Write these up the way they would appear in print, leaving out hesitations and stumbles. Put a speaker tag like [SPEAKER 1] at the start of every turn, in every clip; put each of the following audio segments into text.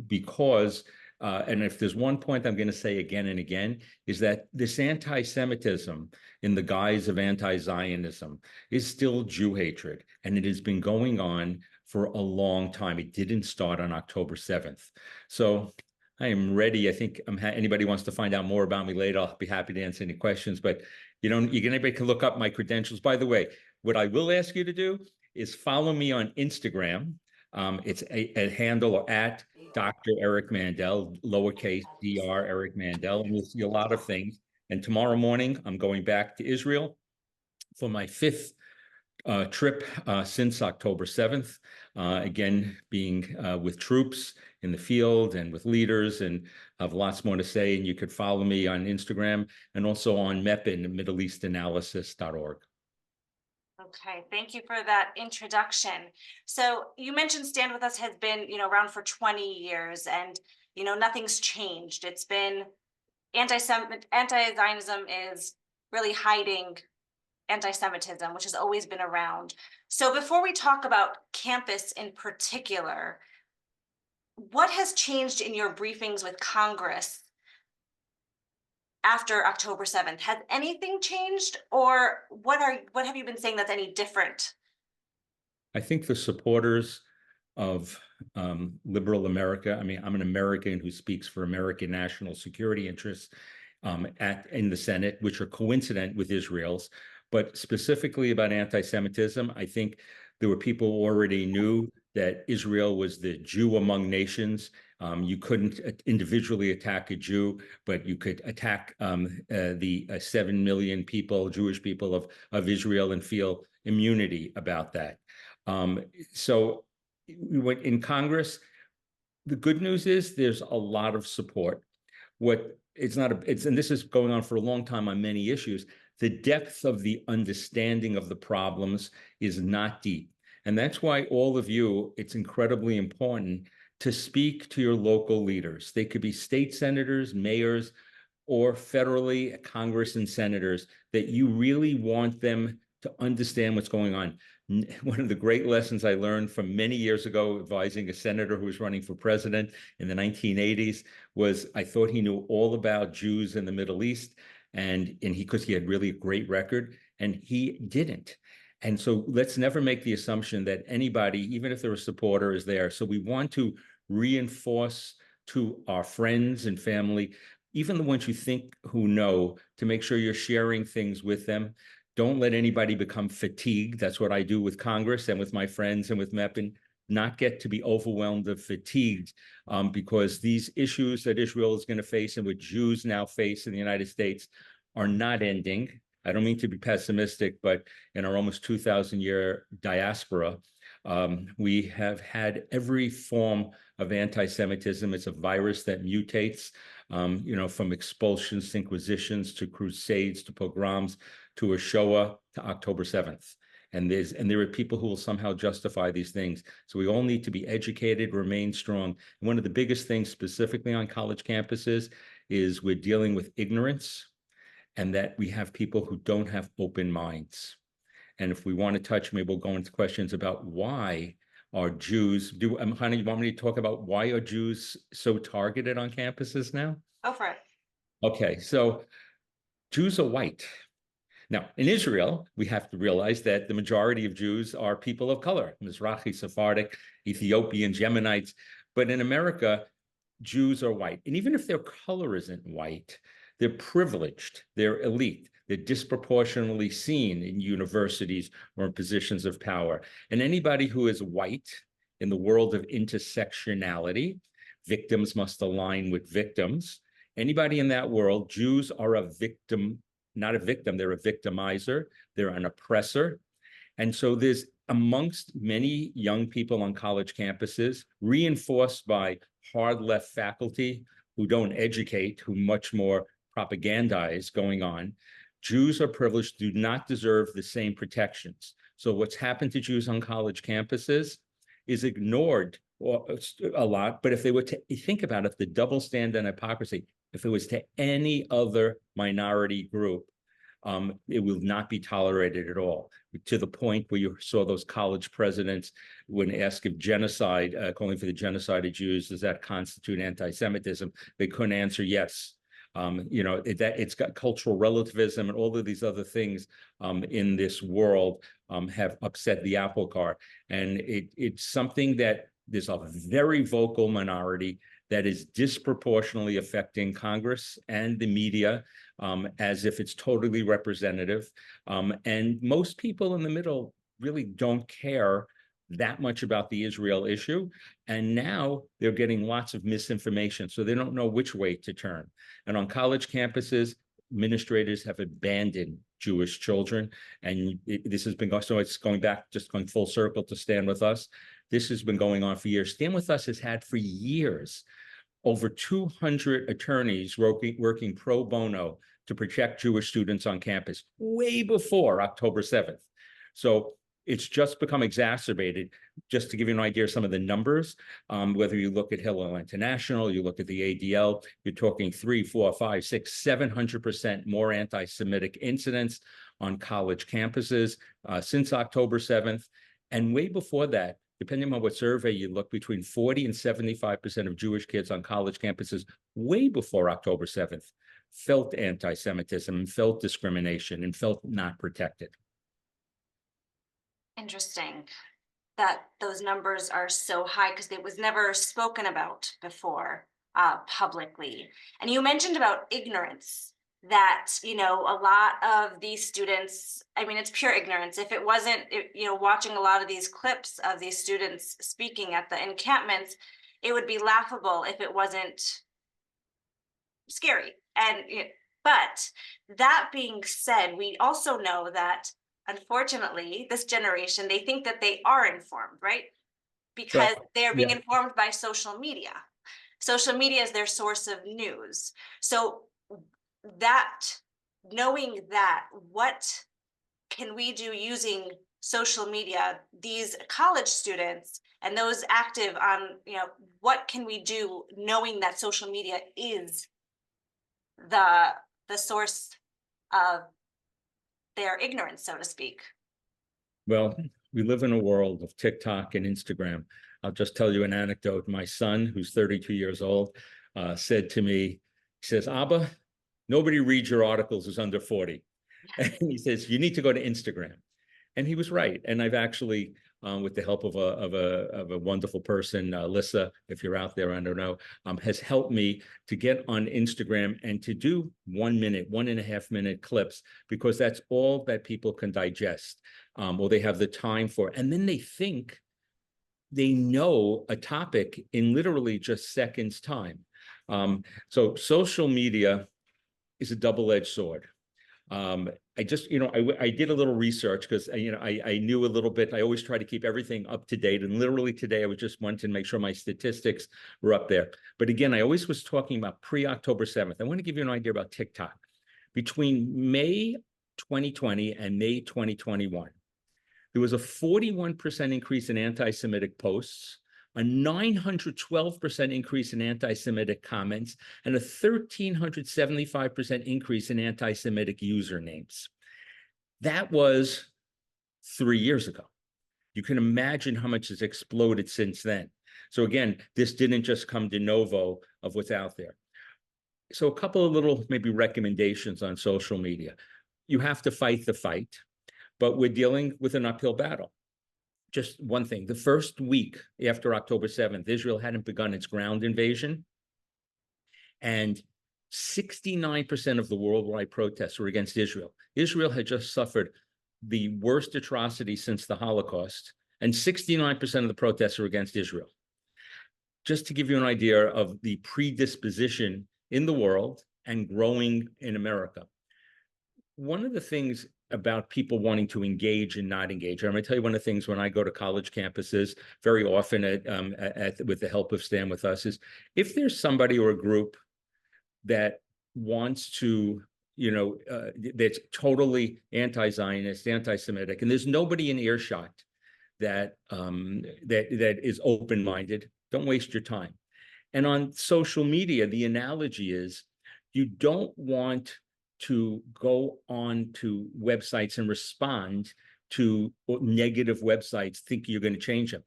[SPEAKER 1] because, and if there's one point I'm going to say again and again, is that this anti-Semitism in the guise of anti-Zionism is still Jew hatred, and it has been going on for a long time. It didn't start on October 7th. So I am ready. I think anybody wants to find out more about me later, I'll be happy to answer any questions, but anybody can look up my credentials. By the way, what I will ask you to do is follow me on Instagram. It's a handle at Dr. Eric Mandel, lowercase Dr. Eric Mandel, and you'll see a lot of things. And tomorrow morning, I'm going back to Israel for my fifth trip since October 7th, again, being with troops in the field and with leaders, and have lots more to say. And you could follow me on Instagram and also on MEPIN, MiddleEastAnalysis.org.
[SPEAKER 2] Okay, thank you for that introduction. So you mentioned Stand With Us has been, around for 20 years, and, nothing's changed. It's been anti-Zionism is really hiding anti-Semitism, which has always been around. So before we talk about campus in particular, what has changed in your briefings with Congress after October 7th? Has anything changed, or what have you been saying that's any different?
[SPEAKER 1] I think the supporters of liberal America, I mean, I'm an American who speaks for American national security interests in the Senate, which are coincident with Israel's, but specifically about anti-Semitism, I think there were people who already knew that Israel was the Jew among nations. You couldn't individually attack a Jew, but you could attack the 7 million people, Jewish people of Israel, and feel immunity about that. So in Congress, the good news is there's a lot of support. And this is going on for a long time on many issues. The depth of the understanding of the problems is not deep. And that's why all of you, it's incredibly important to speak to your local leaders. They could be state senators, mayors, or federally Congress and senators, that you really want them to understand what's going on. One of the great lessons I learned from many years ago advising a senator who was running for president in the 1980s was I thought he knew all about Jews in the Middle East, and because he had really a great record, and he didn't. And so let's never make the assumption that anybody, even if they're a supporter, is there. So we want to reinforce to our friends and family, even the ones you think who know, to make sure you're sharing things with them. Don't let anybody become fatigued. That's what I do with Congress and with my friends and with MEPIN, not get to be overwhelmed or fatigued because these issues that Israel is going to face and what Jews now face in the United States are not ending. I don't mean to be pessimistic, but in our almost 2,000-year diaspora, we have had every form of anti-Semitism. It's a virus that mutates, from expulsions, inquisitions, to crusades, to pogroms, to a Shoah, to October 7th. And there are people who will somehow justify these things. So we all need to be educated, remain strong. And one of the biggest things specifically on college campuses is we're dealing with ignorance, and that we have people who don't have open minds. And if we want to touch, maybe we'll go into questions about why are Jews, Hannah, you want me to talk about why are Jews so targeted on campuses now?
[SPEAKER 2] Go for it.
[SPEAKER 1] Okay, so Jews are white. Now, in Israel, we have to realize that the majority of Jews are people of color, Mizrahi, Sephardic, Ethiopians, Yemenites. But in America, Jews are white. And even if their color isn't white, they're privileged, they're elite, they're disproportionately seen in universities or in positions of power. And anybody who is white in the world of intersectionality, victims must align with victims. Anybody in that world, Jews are a victim, not a victim, they're a victimizer, they're an oppressor. And so there's, amongst many young people on college campuses, reinforced by hard left faculty who don't educate, who much more propagandize going on, Jews are privileged, do not deserve the same protections. So what's happened to Jews on college campuses is ignored a lot. But if they were to think about it, the double standard and hypocrisy, if it was to any other minority group, it will not be tolerated at all, to the point where you saw those college presidents, when asked if genocide, calling for the genocide of Jews, does that constitute anti-Semitism? They couldn't answer yes. It's got cultural relativism and all of these other things in this world have upset the apple cart. And it's something that there's a very vocal minority that is disproportionately affecting Congress and the media as if it's totally representative. And most people in the middle really don't care that much about the Israel issue. And now they're getting lots of misinformation, so they don't know which way to turn. And on college campuses, administrators have abandoned Jewish children. And this has been, so it's going back, just going full circle to Stand With Us. This has been going on for years. Stand With Us has had for years over 200 attorneys working pro bono to protect Jewish students on campus, way before October 7th. So it's just become exacerbated. Just to give you an idea of some of the numbers, whether you look at Hillel International, you look at the ADL, you're talking 3, 4, 5, 6, 700% more anti-Semitic incidents on college campuses since October 7th. And way before that, depending on what survey you look, between 40 and 75% of Jewish kids on college campuses way before October 7th felt anti-Semitism and felt discrimination and felt not protected.
[SPEAKER 2] Interesting that those numbers are so high, because it was never spoken about before publicly. And you mentioned about ignorance, that, a lot of these students, I mean, it's pure ignorance. If it wasn't, watching a lot of these clips of these students speaking at the encampments, it would be laughable if it wasn't scary. But that being said, we also know that, unfortunately, this generation, they think that they are informed, right? Because they're being informed by social media. Social media is their source of news. So knowing that, what can we do using social media, these college students and those active on, what can we do knowing that social media is the source of their ignorance, so to speak?
[SPEAKER 1] Well, we live in a world of TikTok and Instagram. I'll just tell you an anecdote. My son, who's 32 years old, said to me, he says, "Abba, nobody reads your articles who's under 40. And he says, you need to go to Instagram." And he was right. And I've actually, with the help of a wonderful person, Lissa, if you're out there, I don't know, has helped me to get on Instagram and to do 1 minute, 1.5 minute clips, because that's all that people can digest, or they have the time for. And then they think they know a topic in literally just seconds time. So social media is a double-edged sword. I just, I did a little research because, I knew a little bit. I always try to keep everything up to date. And literally today, I was just wanting to make sure my statistics were up there. But again, I always was talking about pre-October 7th. I want to give you an idea about TikTok. Between May 2020 and May 2021, there was a 41% increase in anti-Semitic posts, a 912% increase in anti-Semitic comments, and a 1,375% increase in anti-Semitic usernames. That was 3 years ago. You can imagine how much has exploded since then. So again, this didn't just come de novo of what's out there. So a couple of little maybe recommendations on social media. You have to fight the fight, but we're dealing with an uphill battle. Just one thing, the first week after October 7th, Israel hadn't begun its ground invasion, and 69% of the worldwide protests were against Israel. Israel had just suffered the worst atrocity since the Holocaust, and 69% of the protests were against Israel. Just to give you an idea of the predisposition in the world and growing in America. One of the things about people wanting to engage and not engage. I'm going to tell you one of the things when I go to college campuses very often with the help of Stand With Us is, if there's somebody or a group that wants to, that's totally anti-Zionist, anti-Semitic, and there's nobody in earshot that is open-minded, don't waste your time. And on social media, the analogy is, you don't want to go on to websites and respond to negative websites, think you're going to change them,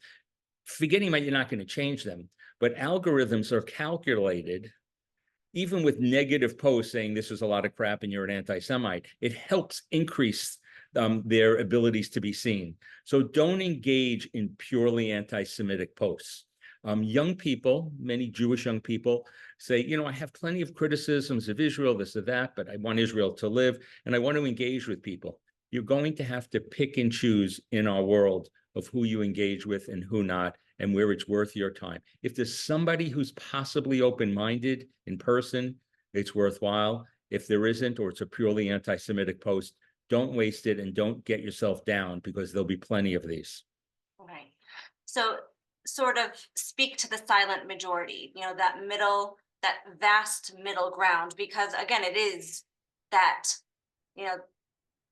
[SPEAKER 1] forgetting that you're not going to change them. But algorithms are calculated, even with negative posts saying this is a lot of crap and you're an anti-Semite, it helps increase their abilities to be seen. So don't engage in purely anti-Semitic posts. Young people, many Jewish young people say, I have plenty of criticisms of Israel, this or that, but I want Israel to live and I want to engage with people. You're going to have to pick and choose in our world of who you engage with and who not, and where it's worth your time. If there's somebody who's possibly open-minded in person, it's worthwhile. If there isn't, or it's a purely anti-Semitic post, don't waste it and don't get yourself down, because there'll be plenty of these.
[SPEAKER 2] Right. So sort of speak to the silent majority, that vast middle ground, because again, it is that,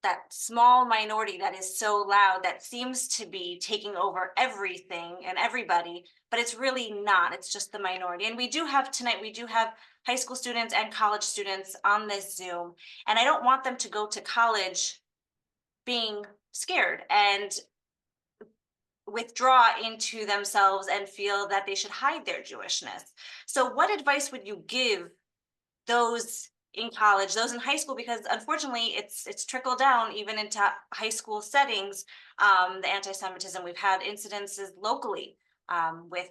[SPEAKER 2] that small minority that is so loud, that seems to be taking over everything and everybody, but it's really not. It's just the minority. And we do have high school students and college students on this Zoom, and I don't want them to go to college being scared and withdraw into themselves and feel that they should hide their Jewishness. So what advice would you give those in college, those in high school? Because unfortunately it's trickled down even into high school settings. The anti-Semitism, we've had incidences locally with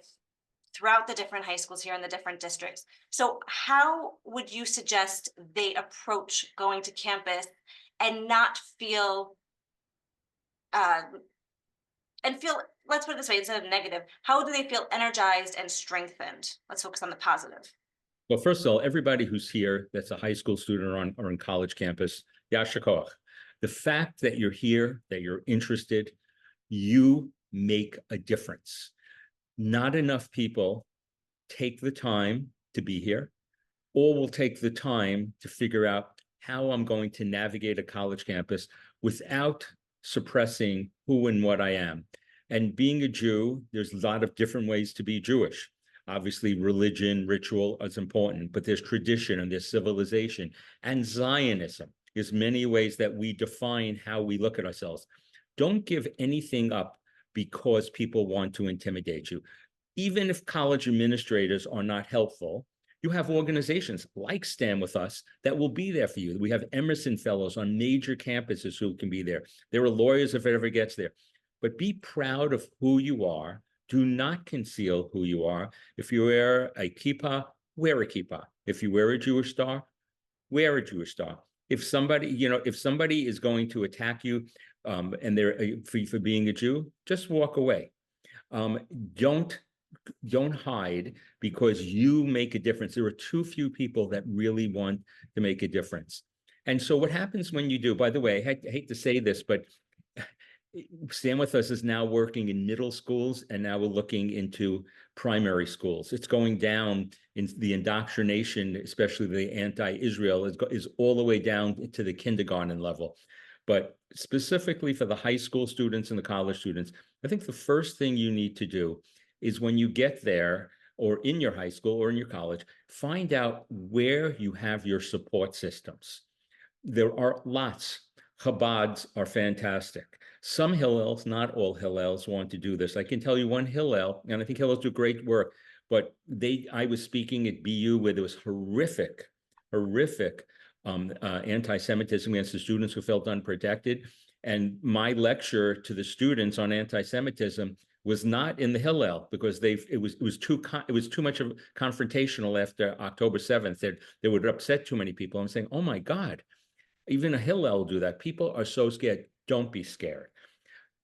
[SPEAKER 2] throughout the different high schools here in the different districts. So how would you suggest they approach going to campus and not feel let's put it this way, instead of negative, how do they feel energized and strengthened? Let's focus on the positive.
[SPEAKER 1] Well, first of all, everybody who's here that's a high school student or on college campus, yasher koach. The fact that you're here, that you're interested, you make a difference. Not enough people take the time to be here, or will take the time to figure out how I'm going to navigate a college campus without suppressing who and what I am. And being a Jew, there's a lot of different ways to be Jewish. Obviously, religion, ritual is important, but there's tradition and there's civilization. And Zionism is many ways that we define how we look at ourselves. Don't give anything up because people want to intimidate you. Even if college administrators are not helpful, you have organizations like Stand With Us that will be there for you. We have Emerson Fellows on major campuses who can be there. There are lawyers if it ever gets there. But be proud of who you are. Do not conceal who you are. If you wear a kippah, wear a kippah. If you wear a Jewish star, wear a Jewish star. If somebody is going to attack you and they're for being a Jew, just walk away. Don't hide, because you make a difference. There are too few people that really want to make a difference. And so what happens when you do, by the way, I hate to say this, but Stand With Us is now working in middle schools, and now we're looking into primary schools. It's going down in the indoctrination, especially the anti-Israel, is all the way down to the kindergarten level. But specifically for the high school students and the college students, I think the first thing you need to do is, when you get there, or in your high school or in your college, find out where you have your support systems. There are lots. Chabads are fantastic. Some Hillels, not all Hillels, want to do this. I can tell you one Hillel, and I think Hillels do great work, but I was speaking at BU where there was horrific anti-Semitism against the students who felt unprotected. And my lecture to the students on anti-Semitism was not in the Hillel, because it was too much of confrontational after October 7th. They would upset too many people. I'm saying, oh my God, even a Hillel will do that. People are so scared. Don't be scared.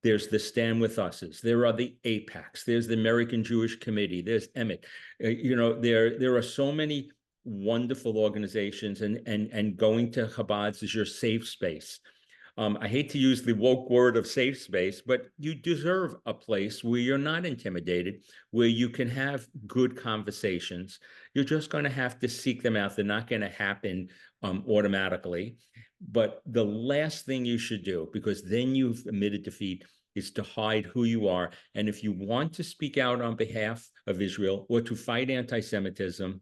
[SPEAKER 1] There's the Stand With Us's. There are the APACs. There's the American Jewish Committee. There's Emmett. There are so many wonderful organizations, and going to Chabad's is your safe space. I hate to use the woke word of safe space, but you deserve a place where you're not intimidated, where you can have good conversations. You're just going to have to seek them out. They're not going to happen automatically. But the last thing you should do, because then you've admitted defeat, is to hide who you are. And if you want to speak out on behalf of Israel or to fight anti-Semitism,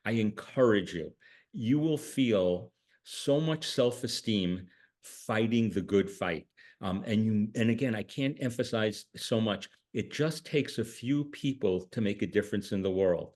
[SPEAKER 1] I encourage you. You will feel so much self-esteem fighting the good fight. And again, I can't emphasize so much. It just takes a few people to make a difference in the world.